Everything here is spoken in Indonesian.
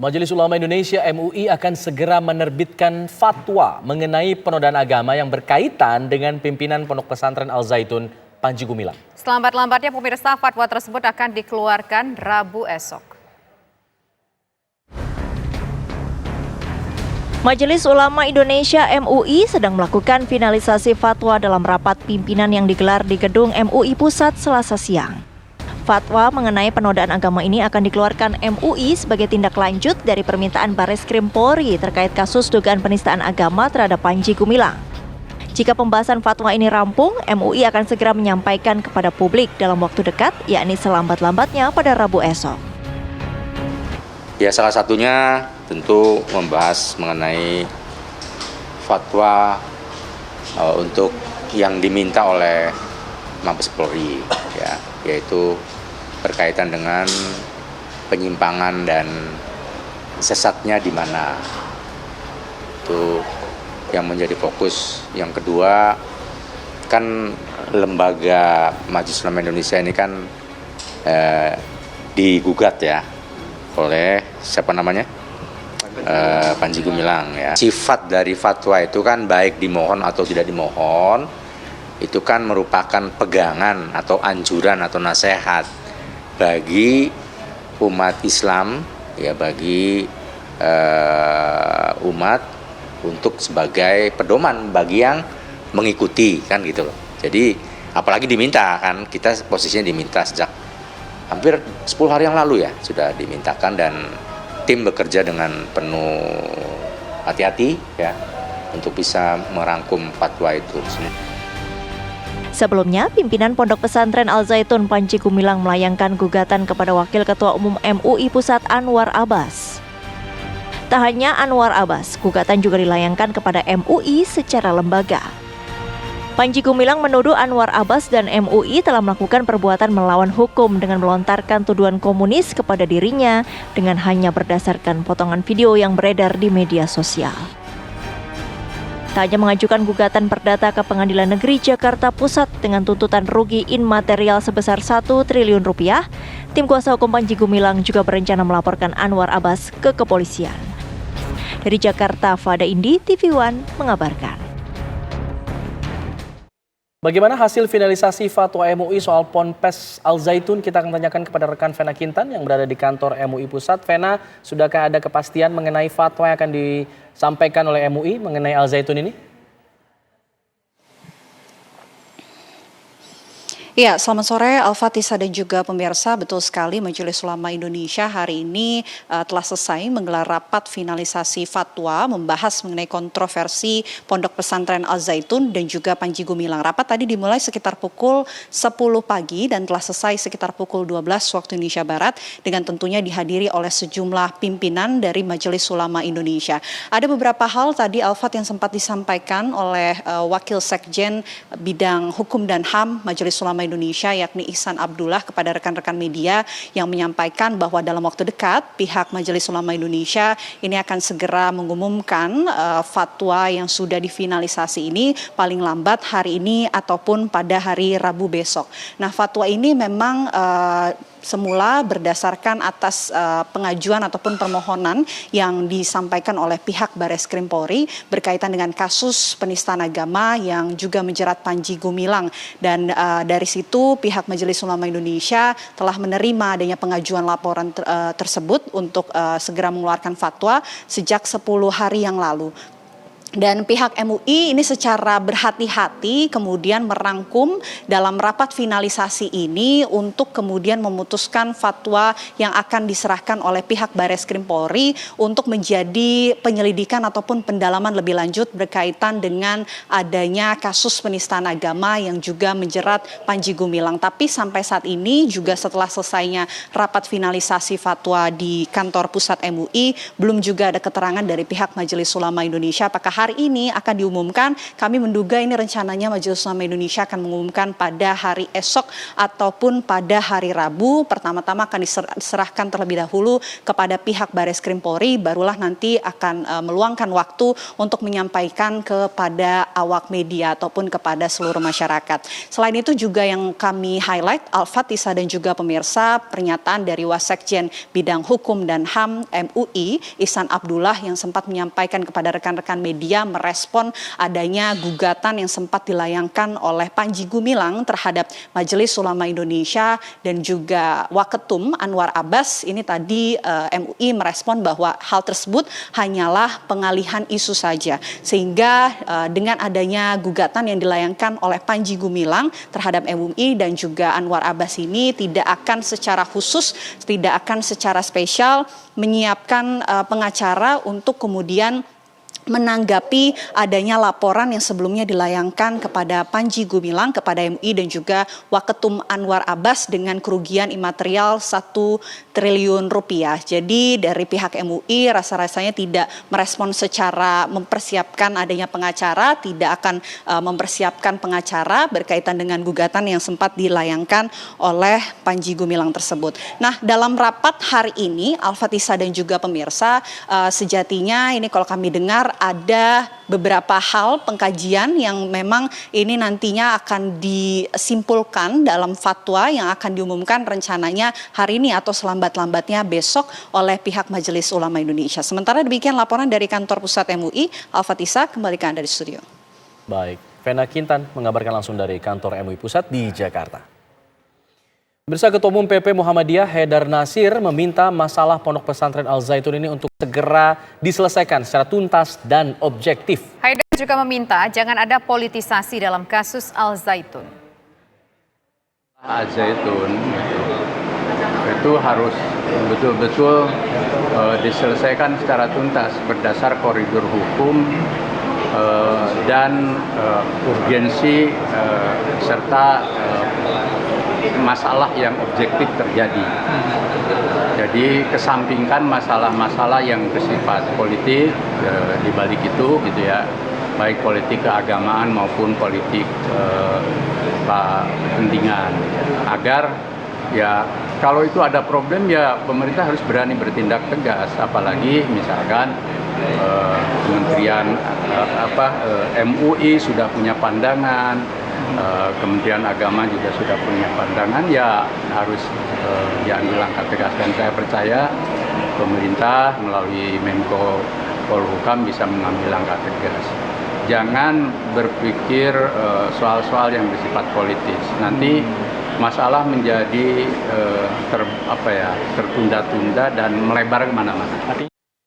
Majelis Ulama Indonesia (MUI) akan segera menerbitkan fatwa mengenai penodaan agama yang berkaitan dengan pimpinan Pondok Pesantren Al Zaitun Panji Gumilang. Selambat-lambatnya pemirsa, fatwa tersebut akan dikeluarkan Rabu esok. Majelis Ulama Indonesia (MUI) sedang melakukan finalisasi fatwa dalam rapat pimpinan yang digelar di gedung MUI Pusat Selasa siang. Fatwa mengenai penodaan agama ini akan dikeluarkan MUI sebagai tindak lanjut dari permintaan Bareskrim Polri terkait kasus dugaan penistaan agama terhadap Panji Gumilang. Jika pembahasan fatwa ini rampung, MUI akan segera menyampaikan kepada publik dalam waktu dekat, yakni selambat-lambatnya pada Rabu esok. Ya, salah satunya tentu membahas mengenai fatwa untuk yang diminta oleh Mabes Polri, ya, yaitu berkaitan dengan penyimpangan dan sesatnya di mana. Itu yang menjadi fokus. Yang kedua, kan lembaga Majelis Ulama Indonesia ini kan digugat ya oleh siapa namanya? Panji Gumilang ya. Sifat dari fatwa itu kan baik dimohon atau tidak dimohon, itu kan merupakan pegangan atau anjuran atau nasihat bagi umat Islam, ya, bagi umat untuk sebagai pedoman bagi yang mengikuti, kan gitu loh. Jadi apalagi diminta, kan kita posisinya diminta sejak hampir 10 hari yang lalu ya, sudah dimintakan dan tim bekerja dengan penuh hati-hati ya untuk bisa merangkum fatwa itu. Sebelumnya, pimpinan Pondok Pesantren Al Zaitun Panji Gumilang melayangkan gugatan kepada Wakil Ketua Umum MUI Pusat Anwar Abbas. Tak hanya Anwar Abbas, gugatan juga dilayangkan kepada MUI secara lembaga. Panji Gumilang menuduh Anwar Abbas dan MUI telah melakukan perbuatan melawan hukum dengan melontarkan tuduhan komunis kepada dirinya dengan hanya berdasarkan potongan video yang beredar di media sosial. Tak hanya mengajukan gugatan perdata ke Pengadilan Negeri Jakarta Pusat dengan tuntutan rugi inmaterial sebesar 1 triliun rupiah, tim kuasa hukum Panji Gumilang juga berencana melaporkan Anwar Abbas ke kepolisian. Dari Jakarta, Fada Indi, TV One mengabarkan. Bagaimana hasil finalisasi fatwa MUI soal Ponpes Al Zaitun? Kita akan tanyakan kepada rekan Vena Kintan yang berada di kantor MUI Pusat. Vena, sudahkah ada kepastian mengenai fatwa yang akan disampaikan oleh MUI mengenai Al Zaitun ini? Ya, selamat sore Al-Fatisa dan juga pemirsa. Betul sekali, Majelis Ulama Indonesia hari ini telah selesai menggelar rapat finalisasi fatwa membahas mengenai kontroversi Pondok Pesantren Al Zaitun dan juga Panji Gumilang. Rapat tadi dimulai sekitar pukul 10 pagi dan telah selesai sekitar pukul 12 waktu Indonesia Barat dengan tentunya dihadiri oleh sejumlah pimpinan dari Majelis Ulama Indonesia. Ada beberapa hal tadi Al-Fat yang sempat disampaikan oleh Wakil Sekjen Bidang Hukum dan HAM Majelis Ulama Indonesia yakni Ihsan Abdullah kepada rekan-rekan media yang menyampaikan bahwa dalam waktu dekat pihak Majelis Ulama Indonesia ini akan segera mengumumkan fatwa yang sudah difinalisasi ini paling lambat hari ini ataupun pada hari Rabu besok. Nah, fatwa ini memang semula berdasarkan atas pengajuan ataupun permohonan yang disampaikan oleh pihak Bareskrim Polri berkaitan dengan kasus penistaan agama yang juga menjerat Panji Gumilang, dan dari situ pihak Majelis Ulama Indonesia telah menerima adanya pengajuan laporan tersebut untuk segera mengeluarkan fatwa sejak 10 hari yang lalu. Dan pihak MUI ini secara berhati-hati kemudian merangkum dalam rapat finalisasi ini untuk kemudian memutuskan fatwa yang akan diserahkan oleh pihak Bareskrim Polri untuk menjadi penyelidikan ataupun pendalaman lebih lanjut berkaitan dengan adanya kasus penistaan agama yang juga menjerat Panji Gumilang. Tapi sampai saat ini juga setelah selesainya rapat finalisasi fatwa di kantor pusat MUI, belum juga ada keterangan dari pihak Majelis Ulama Indonesia apakah hari ini akan diumumkan. Kami menduga ini rencananya Majelis Ulama Indonesia akan mengumumkan pada hari esok ataupun pada hari Rabu. Pertama-tama akan diserahkan terlebih dahulu kepada pihak Bareskrim Polri, barulah nanti akan meluangkan waktu untuk menyampaikan kepada awak media ataupun kepada seluruh masyarakat. Selain itu juga yang kami highlight, Al-Fatihah dan juga pemirsa, pernyataan dari Wasekjen Bidang Hukum dan HAM MUI, Ihsan Abdullah, yang sempat menyampaikan kepada rekan-rekan media merespon adanya gugatan yang sempat dilayangkan oleh Panji Gumilang terhadap Majelis Ulama Indonesia dan juga Waketum Anwar Abbas. Ini tadi MUI merespon bahwa hal tersebut hanyalah pengalihan isu saja, sehingga dengan adanya gugatan yang dilayangkan oleh Panji Gumilang terhadap MUI dan juga Anwar Abbas ini tidak akan secara khusus, tidak akan secara spesial menyiapkan pengacara untuk kemudian menanggapi adanya laporan yang sebelumnya dilayangkan kepada Panji Gumilang, kepada MUI dan juga Waketum Anwar Abbas dengan kerugian imaterial 1 triliun rupiah. Jadi dari pihak MUI rasa-rasanya tidak merespon secara mempersiapkan adanya pengacara, tidak akan mempersiapkan pengacara berkaitan dengan gugatan yang sempat dilayangkan oleh Panji Gumilang tersebut. Nah, dalam rapat hari ini, Al-Fatihah dan juga pemirsa, sejatinya ini kalau kami dengar ada beberapa hal pengkajian yang memang ini nantinya akan disimpulkan dalam fatwa yang akan diumumkan rencananya hari ini atau selambat-lambatnya besok oleh pihak Majelis Ulama Indonesia. Sementara demikian laporan dari kantor pusat MUI, Al-Fatihah, kembali ke Anda di studio. Baik, Vena Kintan mengabarkan langsung dari kantor MUI Pusat di Jakarta. Pemirsa, Ketua Umum PP Muhammadiyah Haidar Nasir meminta masalah Pondok Pesantren Al Zaitun ini untuk segera diselesaikan secara tuntas dan objektif. Haidar juga meminta jangan ada politisasi dalam kasus Al Zaitun. Al Zaitun itu harus betul-betul diselesaikan secara tuntas berdasar koridor hukum dan urgensi serta masalah yang objektif terjadi. Jadi kesampingkan masalah-masalah yang bersifat politik di balik itu gitu ya, baik politik keagamaan maupun politik kepentingan, agar ya kalau itu ada problem ya pemerintah harus berani bertindak tegas, apalagi misalkan Kementerian MUI sudah punya pandangan, Kementerian Agama juga sudah punya pandangan, ya harus diambil langkah tegas. Dan saya percaya pemerintah melalui Menko Polhukam bisa mengambil langkah tegas. Jangan berpikir soal-soal yang bersifat politis. Nanti masalah menjadi tertunda-tunda dan melebar kemana-mana.